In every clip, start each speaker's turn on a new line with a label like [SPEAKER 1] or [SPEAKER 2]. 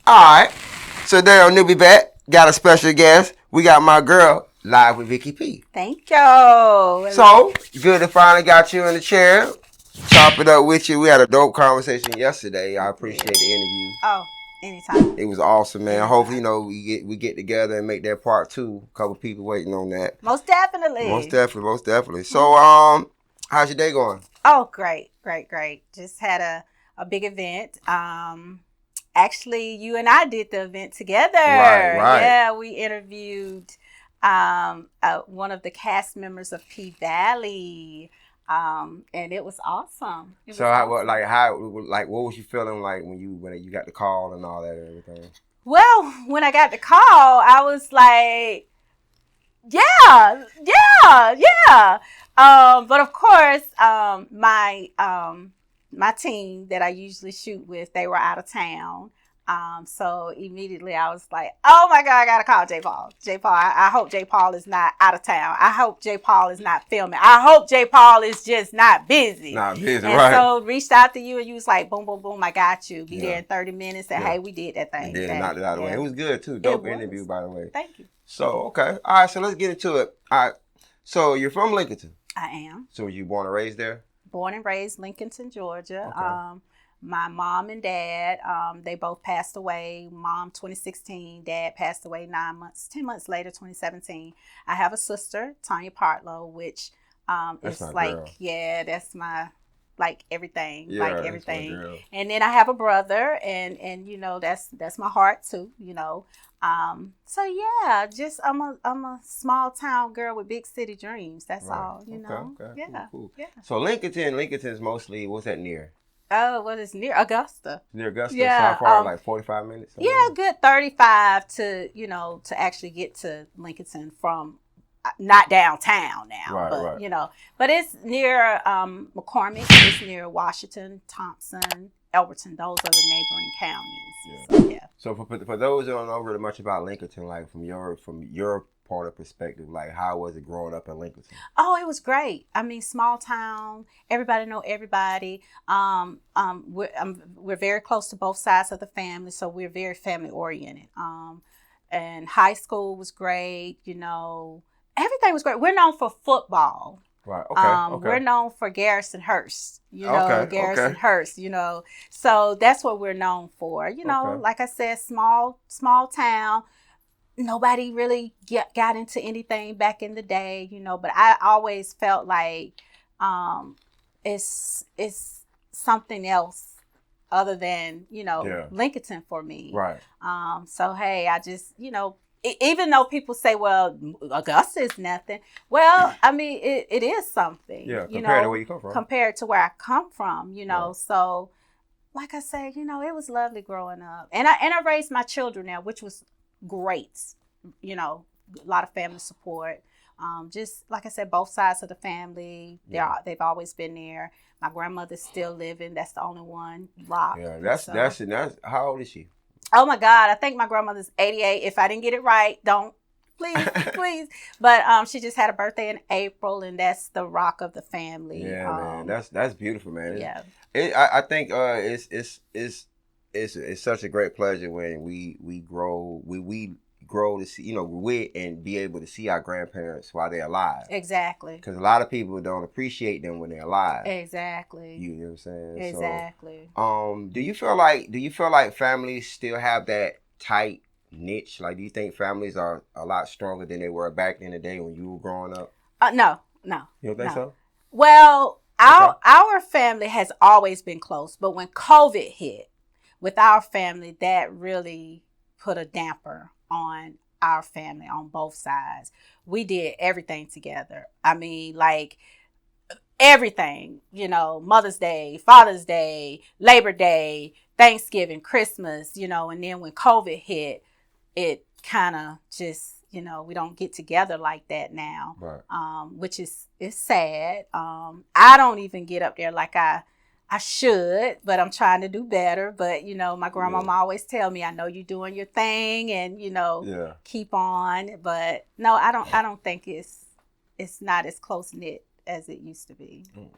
[SPEAKER 1] Alright. So there on NewbieVeT, got a special guest. We got my girl live with VickeyP.
[SPEAKER 2] Thank you.
[SPEAKER 1] So, good to finally got you in the chair. Chop it up with you. We had a dope conversation yesterday. I appreciate the interview.
[SPEAKER 2] Oh, anytime.
[SPEAKER 1] It was awesome, man.
[SPEAKER 2] Anytime.
[SPEAKER 1] Hopefully, we get together and make that part 2. A couple people waiting on that.
[SPEAKER 2] Most definitely.
[SPEAKER 1] Most definitely. So, how's your day going?
[SPEAKER 2] Oh, great. Just had a big event. Actually, you and I did the event together.
[SPEAKER 1] Right.
[SPEAKER 2] Yeah, we interviewed one of the cast members of P Valley. And it was awesome.
[SPEAKER 1] What was you feeling like when you got the call and all that and everything?
[SPEAKER 2] Well, when I got the call, I was like, yeah. But of course, my team that I usually shoot with, they were out of town. So immediately I was like, oh my God, I got to call J.Paul. I hope J.Paul is not out of town. I hope J.Paul is not filming. I hope J.Paul is just not busy.
[SPEAKER 1] Right.
[SPEAKER 2] So reached out to you and you was like, boom, boom, boom, I got you. Be there in 30 minutes. And hey, we did that thing.
[SPEAKER 1] Knocked it out of the way. It was good too. Dope interview, by the way.
[SPEAKER 2] Thank you.
[SPEAKER 1] So, okay. All right, so let's get into it. All right. So you're from Lincolnton?
[SPEAKER 2] I am.
[SPEAKER 1] So were you born and raised there?
[SPEAKER 2] Born and raised Lincolnton, Georgia.
[SPEAKER 1] Okay.
[SPEAKER 2] My mom and dad, they both passed away. Mom, 2016. Dad passed away 10 months later, 2017. I have a sister, Tanya Partlow, which is like, girl. Yeah, that's my, like everything, everything. And then I have a brother, and you know, that's my heart too, you know. So yeah, just I'm a small town girl with big city dreams. That's all, you know.
[SPEAKER 1] Okay.
[SPEAKER 2] Yeah.
[SPEAKER 1] Cool.
[SPEAKER 2] Yeah.
[SPEAKER 1] So Lincolnton's mostly, what's that near?
[SPEAKER 2] Oh, what is near Augusta?
[SPEAKER 1] Near Augusta?
[SPEAKER 2] Yeah.
[SPEAKER 1] So far, like 45 minutes?
[SPEAKER 2] Yeah, good 35 to actually get to Lincolnton from not downtown now,
[SPEAKER 1] right.
[SPEAKER 2] You know, but it's near McCormick, it's near Washington, Thompson, Elberton. Those are the neighboring counties.
[SPEAKER 1] Yeah. So for those who don't know really much about Lincolnton, like from your part of perspective, like how was it growing up in Lincolnton?
[SPEAKER 2] Oh, it was great. I mean, small town, everybody know everybody. We're very close to both sides of the family, so we're very family oriented. And high school was great, you know. Everything was great. We're known for football.
[SPEAKER 1] Right. Okay.
[SPEAKER 2] We're known for Garrison Hurst, you know, Hurst, you know. So that's what we're known for. You know, like I said, small town. Nobody really got into anything back in the day, you know, but I always felt like it's something else other than, you know, Lincolnton for me.
[SPEAKER 1] Right.
[SPEAKER 2] So, hey, I just, you know, even though people say, well, Augusta is nothing. Well, I mean, it is something.
[SPEAKER 1] Yeah, compared to where you come from.
[SPEAKER 2] Compared to where I come from, you know. Right. So, like I said, you know, it was lovely growing up. And I raised my children now, which was great. You know, a lot of family support. Just like I said, both sides of the family, they've always been there. My grandmother's still living. That's the only one. Rock.
[SPEAKER 1] Yeah, that's how old is she?
[SPEAKER 2] Oh my God, I think my grandmother's 88. If I didn't get it right, don't please. But she just had a birthday in April, and that's the rock of the family.
[SPEAKER 1] Yeah, man, that's beautiful, man.
[SPEAKER 2] Yeah,
[SPEAKER 1] I think it's such a great pleasure when we grow to see, you know, with and be able to see our grandparents while they're alive.
[SPEAKER 2] Exactly.
[SPEAKER 1] Because a lot of people don't appreciate them when they're alive.
[SPEAKER 2] Exactly.
[SPEAKER 1] You know what I'm saying?
[SPEAKER 2] Exactly.
[SPEAKER 1] So, do you feel like families still have that tight niche? Like, do you think families are a lot stronger than they were back in the day when you were growing up?
[SPEAKER 2] No.
[SPEAKER 1] You don't think so?
[SPEAKER 2] Well, our family has always been close, but when COVID hit, with our family, that really put a damper on our family on both sides. We did everything together. I mean, like everything, you know, Mother's Day, Father's Day, Labor Day, Thanksgiving, Christmas, you know, and then when COVID hit, it kind of just, you know, we don't get together like that now,
[SPEAKER 1] right.
[SPEAKER 2] Which is sad. I don't even get up there like I should, but I'm trying to do better. But, you know, my grandmama always tell me, I know you're doing your thing and, you know, keep on. But no, I don't think it's not as close knit as it used to be.
[SPEAKER 1] Okay,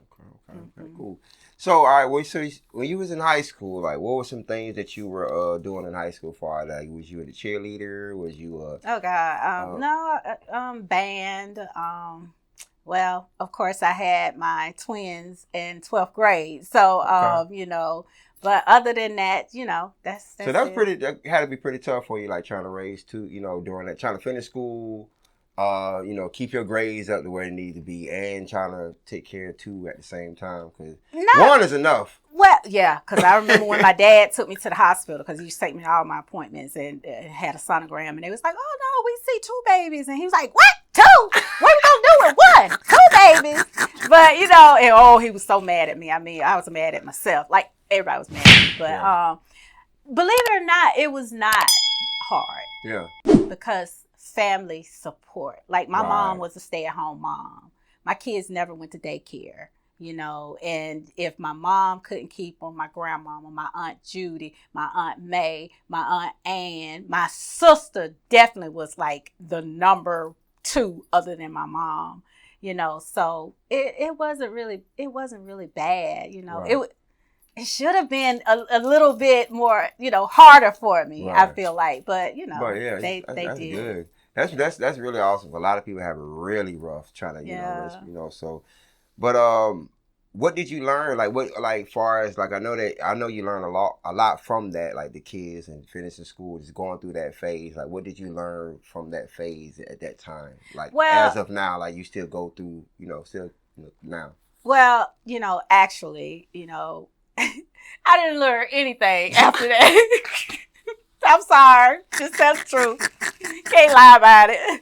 [SPEAKER 1] cool. So, all right, well, so when you was in high school, like, what were some things that you were doing in high school? For like, was you a cheerleader? Was you
[SPEAKER 2] Oh God, no, band. Well, of course, I had my twins in 12th grade, so But other than that, that's
[SPEAKER 1] so that's
[SPEAKER 2] it.
[SPEAKER 1] pretty. That had to be pretty tough for you, like trying to raise two, during that, trying to finish school, keep your grades up to where it need to be, and trying to take care of two at the same time. Because one is enough.
[SPEAKER 2] Well, yeah, because I remember when my dad took me to the hospital, because he used to take me to all my appointments, and had a sonogram, and they was like, "Oh no, we see 2 babies," and he was like, "What? 2? What are you gonna do with 1? 2 babies?" But and he was so mad at me. I mean, I was mad at myself. Like everybody was mad at me, but believe it or not, it was not hard.
[SPEAKER 1] Yeah.
[SPEAKER 2] Because family support. Like my mom was a stay-at-home mom. My kids never went to daycare. And if my mom couldn't keep them, my grandmama, my Aunt Judy, my Aunt May, my Aunt Ann, my sister definitely was like the number 2 other than my mom, so it wasn't really bad,
[SPEAKER 1] Right.
[SPEAKER 2] It should have been a little bit more, harder for me, I feel like, but they
[SPEAKER 1] that's
[SPEAKER 2] did.
[SPEAKER 1] good. That's really awesome. A lot of people have it really rough trying to, so. But what did you learn? Far as I know you learned a lot from that, like the kids and finishing school, just going through that phase. Like, what did you learn from that phase at that time? Like, as of now, like you still go through, now.
[SPEAKER 2] Well, actually, I didn't learn anything after that. I'm sorry, just tell the truth. Can't lie about it.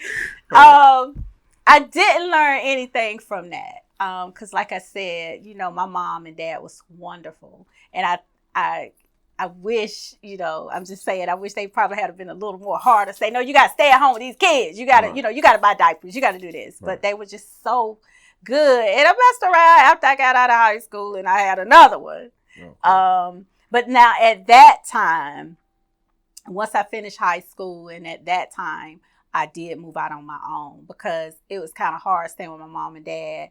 [SPEAKER 2] I didn't learn anything from that. Because like I said, my mom and dad was wonderful. And I wish, I'm just saying, I wish they probably had been a little more hard to say, no, you got to stay at home with these kids. You got to, you got to buy diapers. You got to do this. But they were just so good. And I messed around after I got out of high school and I had another one. Okay. But now at that time, once I finished high school and at that time, I did move out on my own because it was kind of hard staying with my mom and dad.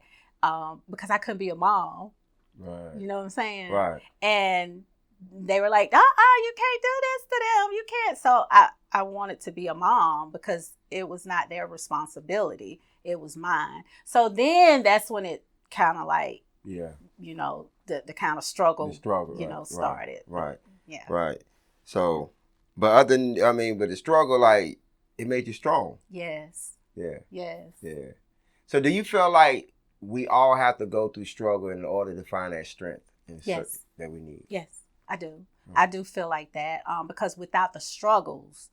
[SPEAKER 2] Because I couldn't be a mom.
[SPEAKER 1] Right.
[SPEAKER 2] You know what I'm saying?
[SPEAKER 1] Right.
[SPEAKER 2] And they were like, you can't do this to them. You can't. So I wanted to be a mom because it was not their responsibility. It was mine. So then that's when it kind of like, the kind of struggle, started.
[SPEAKER 1] Right.
[SPEAKER 2] Yeah.
[SPEAKER 1] Right. So, but the struggle, like, it made you strong.
[SPEAKER 2] Yes.
[SPEAKER 1] Yeah.
[SPEAKER 2] Yes.
[SPEAKER 1] Yeah. So do you feel like we all have to go through struggle in order to find that strength that we need?
[SPEAKER 2] Yes, I do. Okay. I do feel like that because without the struggles,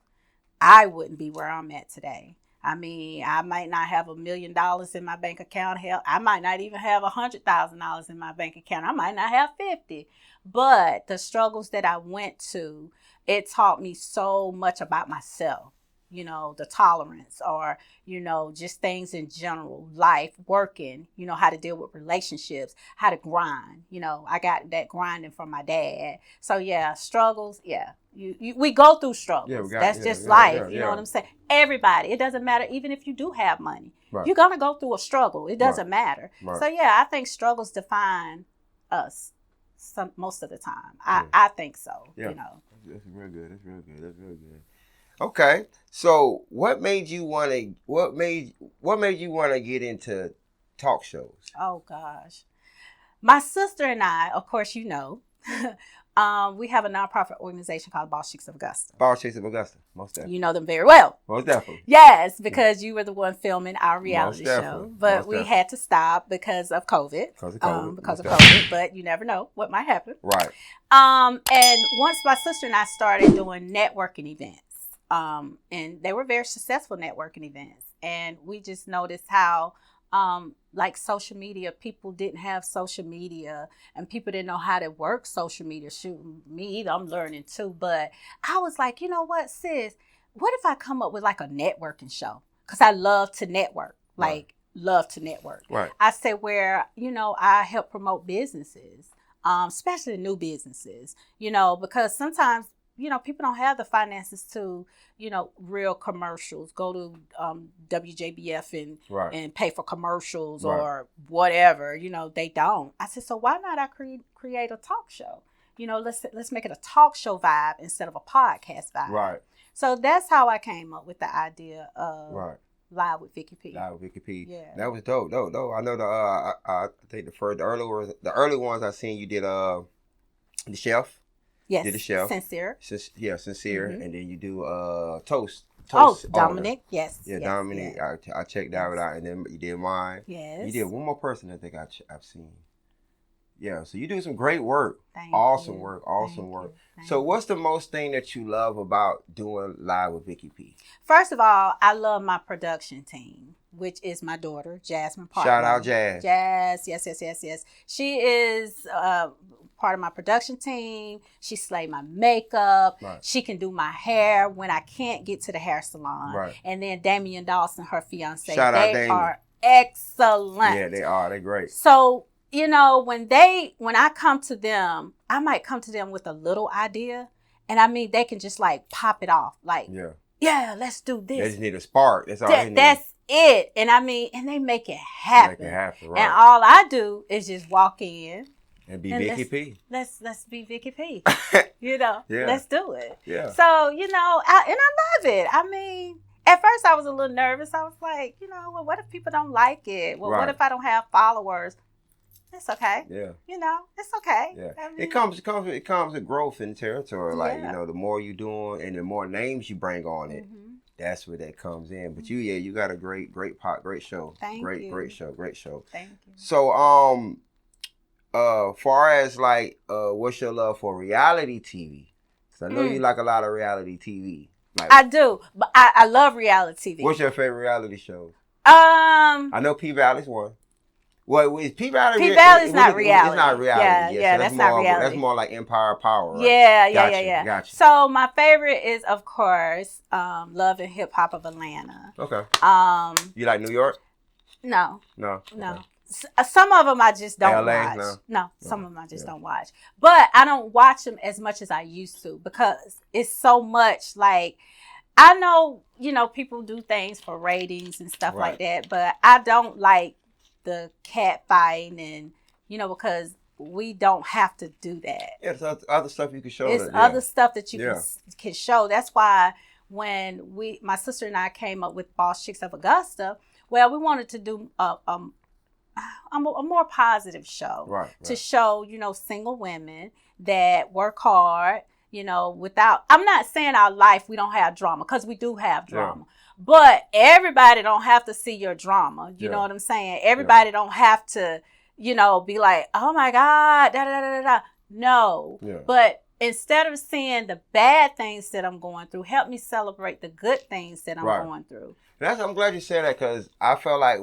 [SPEAKER 2] I wouldn't be where I'm at today. I mean, I might not have $1 million in my bank account. Hell, I might not even have $100,000 in my bank account. I might not have 50. But the struggles that I went to, it taught me so much about myself. The tolerance or, just things in general, life, working, how to deal with relationships, how to grind. I got that grinding from my dad. So, yeah, struggles, yeah. We go through struggles. That's just life. You know what I'm saying? Everybody. It doesn't matter. Even if you do have money, you're going to go through a struggle. It doesn't matter. Right. So, yeah, I think struggles define us most of the time. I think so,
[SPEAKER 1] That's real good. That's real good. Okay, so what made you want to get into talk shows?
[SPEAKER 2] Oh gosh, my sister and I, of course, we have a nonprofit organization called Boss Chicks of Augusta.
[SPEAKER 1] Boss Chicks of Augusta, most definitely.
[SPEAKER 2] You know them very well.
[SPEAKER 1] Most definitely.
[SPEAKER 2] Yes, because you were the one filming our reality show, but we had to stop because of COVID. Because of COVID, but you never know what might happen.
[SPEAKER 1] Right.
[SPEAKER 2] And once my sister and I started doing networking events. And they were very successful networking events. And we just noticed how, like social media, people didn't have social media and people didn't know how to work social media. Shoot, me either, I'm learning too. But I was like, you know what, sis, what if I come up with like a networking show? Because I love to network, love to network.
[SPEAKER 1] Right.
[SPEAKER 2] I said where, I help promote businesses, especially new businesses, because sometimes people don't have the finances to, real commercials. Go to WJBF and pay for commercials or whatever. They don't. I said, so why not I create a talk show? Let's make it a talk show vibe instead of a podcast vibe.
[SPEAKER 1] Right.
[SPEAKER 2] So that's how I came up with the idea of Live with VickeyP.
[SPEAKER 1] Live with VickeyP.
[SPEAKER 2] Yeah.
[SPEAKER 1] That was dope. I know I think the early ones I seen you did the chef.
[SPEAKER 2] Yes.
[SPEAKER 1] Did the chef.
[SPEAKER 2] Sincere.
[SPEAKER 1] Sincere. Mm-hmm. And then you do Toast.
[SPEAKER 2] Dominic. Yes.
[SPEAKER 1] Yeah, Dominic. Yes. I checked that out, and then you did mine.
[SPEAKER 2] Yes.
[SPEAKER 1] You did one more person I think I've seen. Yeah, so you do some great work.
[SPEAKER 2] Awesome
[SPEAKER 1] work. So what's the most thing that you love about doing Live with VickeyP?
[SPEAKER 2] First of all, I love my production team, which is my daughter, Jasmine Parker.
[SPEAKER 1] Shout out Jazz.
[SPEAKER 2] Yes. She is part of my production team. She slayed my makeup. Right. She can do my hair when I can't get to the hair salon. Right. And then Damian Dawson, her fiance.
[SPEAKER 1] Shout out Damian.
[SPEAKER 2] They are excellent.
[SPEAKER 1] Yeah, they are. They're great.
[SPEAKER 2] So, when I come to them, I might come to them with a little idea. And they can just like pop it off. Like, yeah, let's do this.
[SPEAKER 1] They just need a spark. That's all they need.
[SPEAKER 2] That's it. And and they make it happen.
[SPEAKER 1] Right.
[SPEAKER 2] And all I do is just walk in.
[SPEAKER 1] And be VickeyP.
[SPEAKER 2] Let's be VickeyP. Let's do it.
[SPEAKER 1] Yeah.
[SPEAKER 2] So, I love it. At first I was a little nervous. I was like, well, what if people don't like it? Well, what if I don't have followers? It's okay.
[SPEAKER 1] Yeah.
[SPEAKER 2] It's okay.
[SPEAKER 1] Yeah. It comes with growth in territory. Like, the more you doing and the more names you bring on it, that's where that comes in. But you got a great show.
[SPEAKER 2] Thank you.
[SPEAKER 1] Great show.
[SPEAKER 2] Thank you.
[SPEAKER 1] So, far as like, what's your love for reality TV? Because I know you like a lot of reality TV. Like,
[SPEAKER 2] I do, but I love reality TV.
[SPEAKER 1] What's your favorite reality show?
[SPEAKER 2] I
[SPEAKER 1] know P Valley's one. Well, is P Valley?
[SPEAKER 2] P Valley's not reality.
[SPEAKER 1] It's not reality.
[SPEAKER 2] Yeah, so that's not reality.
[SPEAKER 1] That's more like Empire Power. Right?
[SPEAKER 2] Yeah.
[SPEAKER 1] Gotcha.
[SPEAKER 2] So my favorite is, of course, Love and Hip Hop of Atlanta.
[SPEAKER 1] Okay. You like New York?
[SPEAKER 2] No.
[SPEAKER 1] Okay.
[SPEAKER 2] Some of them I just don't watch. No, some of them I just don't watch. But I don't watch them as much as I used to because it's so much like, I know, people do things for ratings and stuff like that, but I don't like the cat fighting and, because we don't have to do that.
[SPEAKER 1] Yeah, it's other stuff you can show.
[SPEAKER 2] It's other stuff that you can show. That's why when my sister and I came up with Boss Chicks of Augusta, we wanted to do a more positive show to show, single women that work hard, without, I'm not saying our life, we don't have drama, because we do have drama, but everybody don't have to see your drama. You know what I'm saying? Everybody don't have to, be like, oh my God, da da da da da. No, but instead of seeing the bad things that I'm going through, help me celebrate the good things that I'm going through.
[SPEAKER 1] I'm glad you said that, because I felt like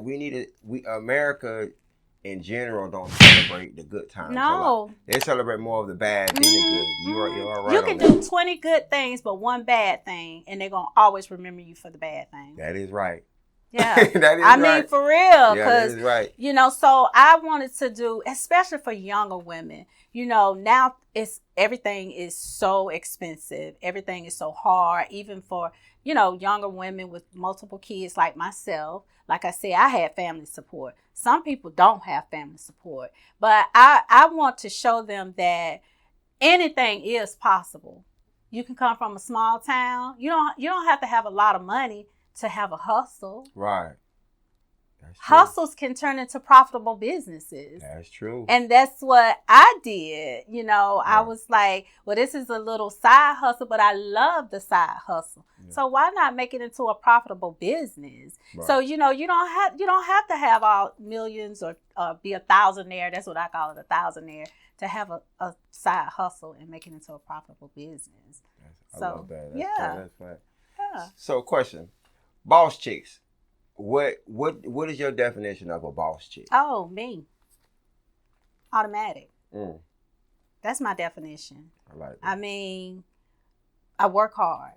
[SPEAKER 1] America in general don't celebrate the good times.
[SPEAKER 2] No.
[SPEAKER 1] They celebrate more of the bad than the good. You're right.
[SPEAKER 2] You can do 20 good things, but one bad thing, and they're going to always remember you for the bad thing.
[SPEAKER 1] That is right.
[SPEAKER 2] Yeah.
[SPEAKER 1] That is right.
[SPEAKER 2] I mean, for real.
[SPEAKER 1] Yeah, that is right.
[SPEAKER 2] So I wanted to do, especially for younger women, now everything is so expensive. Everything is so hard, even for, younger women with multiple kids like myself. Like I said, I had family support. Some people don't have family support. But I want to show them that anything is possible. You can come from a small town. You don't have to have a lot of money to have a hustle.
[SPEAKER 1] Right.
[SPEAKER 2] Hustles can turn into profitable businesses.
[SPEAKER 1] That's true.
[SPEAKER 2] And that's what I did. I was like, well, this is a little side hustle, but I love the side hustle. Yeah. So why not make it into a profitable business? Right. So, you don't have to have all millions or be a thousandaire. That's what I call it, a thousandaire, to have a side hustle and make it into a profitable business.
[SPEAKER 1] I love that. That's right.
[SPEAKER 2] Yeah.
[SPEAKER 1] So, question. Boss chicks. What is your definition of a boss chick?
[SPEAKER 2] Oh, me. Automatic. That's my definition.
[SPEAKER 1] I like that.
[SPEAKER 2] I mean, I work hard.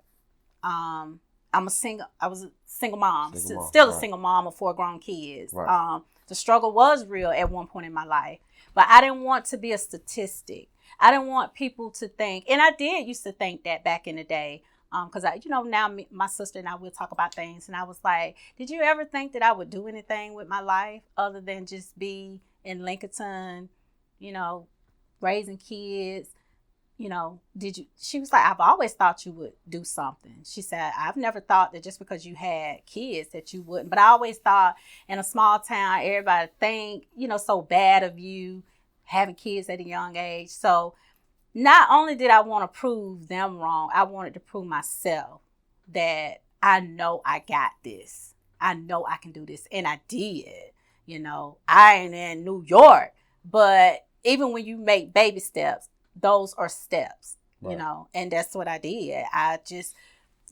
[SPEAKER 2] I was a single mom. Still a single mom of 4 grown kids.
[SPEAKER 1] Right.
[SPEAKER 2] The struggle was real at one point in my life, but I didn't want to be a statistic. I didn't want people to think, and I did used to think that back in the day, because now my sister and I will talk about things, and I was like, did you ever think that I would do anything with my life other than just be in Lincolnton, raising kids? She was like, I've always thought you would do something. She said, I've never thought that just because you had kids that you wouldn't, but I always thought in a small town, everybody think, so bad of you having kids at a young age. So not only did I want to prove them wrong, I wanted to prove myself that I know I got this. I know I can do this. And I did. I ain't in New York, but even when you make baby steps, those are steps, right. And that's what I did. I just,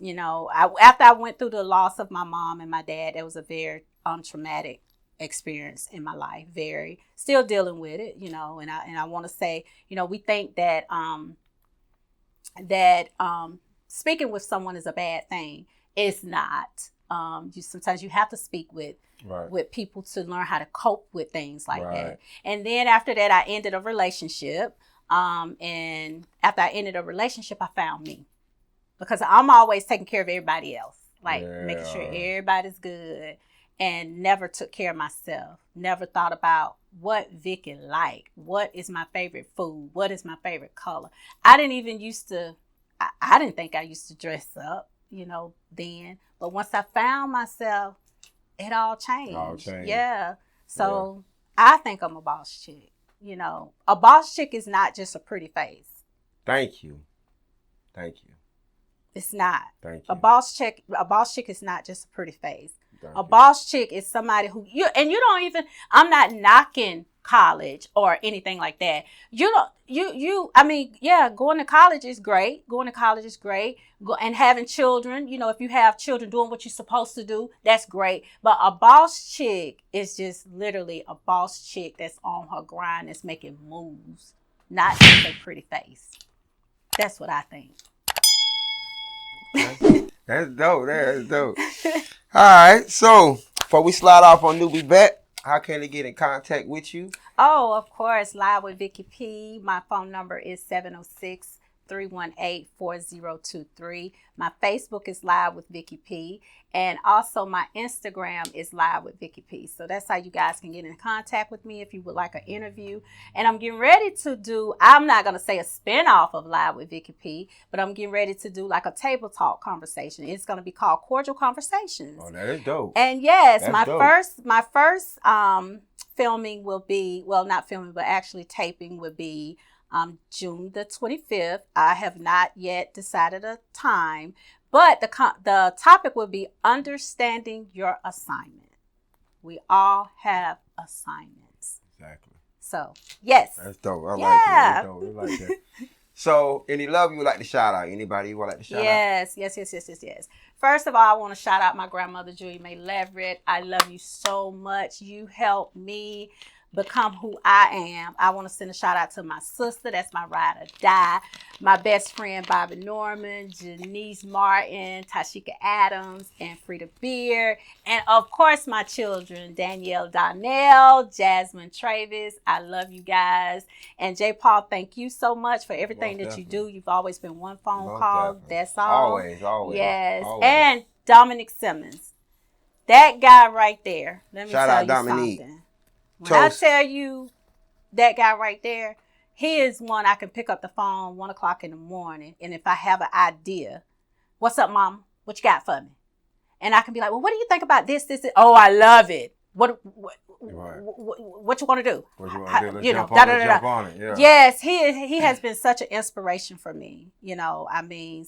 [SPEAKER 2] after I went through the loss of my mom and my dad, it was a very traumatic experience in my life. Very, still dealing with it, and I want to say, we think that speaking with someone is a bad thing. It's not. Sometimes you have to speak with people to learn how to cope with things like that. And then after that, I ended a relationship. And after I ended a relationship, I found me, because I'm always taking care of everybody else, making sure everybody's good, and never took care of myself. Never thought about what Vickey like. What is my favorite food? What is my favorite color? I didn't even I didn't think I used to dress up, then. But once I found myself, it all changed. Yeah. So I think I'm a boss chick. A boss chick is not just a pretty face.
[SPEAKER 1] Thank you.
[SPEAKER 2] It's not.
[SPEAKER 1] Thank you.
[SPEAKER 2] A boss chick is not just a pretty face. A boss chick is somebody who I'm not knocking college or anything like that. Going to college is great. And having children, if you have children doing what you're supposed to do, that's great. But a boss chick is just literally a boss chick that's on her grind, that's making moves, not just a pretty face. That's what I think.
[SPEAKER 1] That's dope. All right. So before we slide off on NewbieVeT, how can they get in contact with you?
[SPEAKER 2] Oh, of course, live with VickeyP. My phone number is 706-318-4023. My Facebook is live with VickeyP. And also my Instagram is live with VickeyP. So that's how you guys can get in contact with me if you would like an interview. And I'm getting ready to do, I'm not going to say a spinoff of Live with VickeyP, but I'm getting ready to do like a table talk conversation. It's going to be called Cordial Conversations.
[SPEAKER 1] Oh, that is dope.
[SPEAKER 2] And yes, my first filming will be, well, not filming, but actually taping will be June the 25th. I have not yet decided a time, but the topic will be understanding your assignment. We all have assignments.
[SPEAKER 1] Exactly.
[SPEAKER 2] So, yes.
[SPEAKER 1] That's dope. I like that. I like that. So, any love you would like to shout out? Anybody you would like to shout out?
[SPEAKER 2] Yes. First of all, I want to shout out my grandmother, Julie Mae Leverett. I love you so much. You helped me become who I am. I want to send a shout out to my sister. That's my ride or die. My best friend, Bobby Norman, Janice Martin, Tashika Adams, and Frida Beard. And of course, my children, Danielle Donnell, Jasmine Travis. I love you guys. And J.Paul, thank you so much for everything that you do. You've always been one phone call. That's all.
[SPEAKER 1] Always.
[SPEAKER 2] Yes.
[SPEAKER 1] Always.
[SPEAKER 2] And Dominic Simmons. That guy right there. Let me
[SPEAKER 1] shout
[SPEAKER 2] tell
[SPEAKER 1] out
[SPEAKER 2] you
[SPEAKER 1] Dominique.
[SPEAKER 2] something. When I tell you that guy right there, he is one I can pick up the phone 1 o'clock in the morning. And if I have an idea, what's up, Mom? What you got for me? And I can be like, well, what do you think about this? Oh, I love it. What you want to do?
[SPEAKER 1] What you want to do?
[SPEAKER 2] Jump
[SPEAKER 1] on it. Yeah.
[SPEAKER 2] Yes, he has been such an inspiration for me.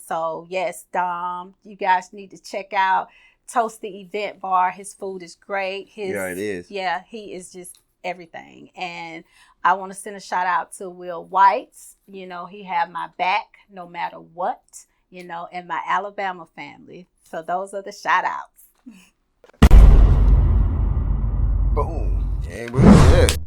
[SPEAKER 2] So yes, Dom, you guys need to check out Toast the Event Bar. His food is great.
[SPEAKER 1] It is.
[SPEAKER 2] Yeah, he is just everything. And I want to send a shout out to Will Whites. He had my back no matter what, and my Alabama family. So those are the shout outs.
[SPEAKER 1] Boom. And we're good.